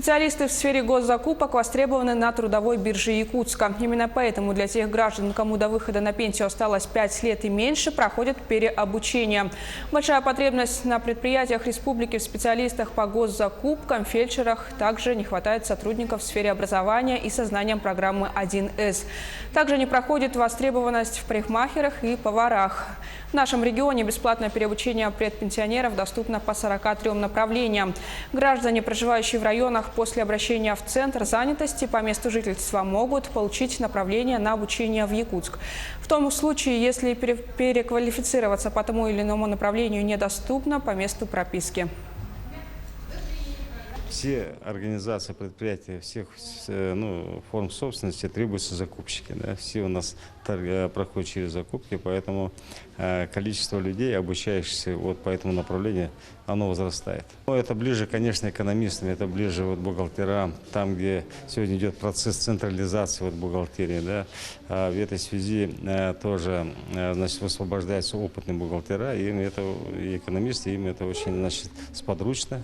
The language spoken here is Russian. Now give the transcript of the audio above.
Специалисты в сфере госзакупок востребованы на трудовой бирже Якутска. Именно поэтому для тех граждан, кому до выхода на пенсию осталось 5 лет и меньше, проходит переобучение. Большая потребность на предприятиях республики в специалистах по госзакупкам, фельдшерах. Также не хватает сотрудников в сфере образования и со знанием программы 1С. Также не проходит востребованность в парикмахерах и поварах. В нашем регионе бесплатное переобучение предпенсионеров доступно по 43 направлениям. Граждане, проживающие в районах, после обращения в Центр занятости по месту жительства могут получить направление на обучение в Якутск. В том случае, если переквалифицироваться по тому или иному направлению недоступно по месту прописки. Все организации, предприятия, всех форм собственности требуются закупщики. Да? Все у нас проходят через закупки, поэтому количество людей, обучающихся по этому направлению, оно возрастает. Но это ближе, конечно, экономистам, это ближе бухгалтерам, там, где сегодня идет процесс централизации бухгалтерии. Да? В этой связи тоже высвобождаются опытные бухгалтера, и экономисты, им это очень сподручно.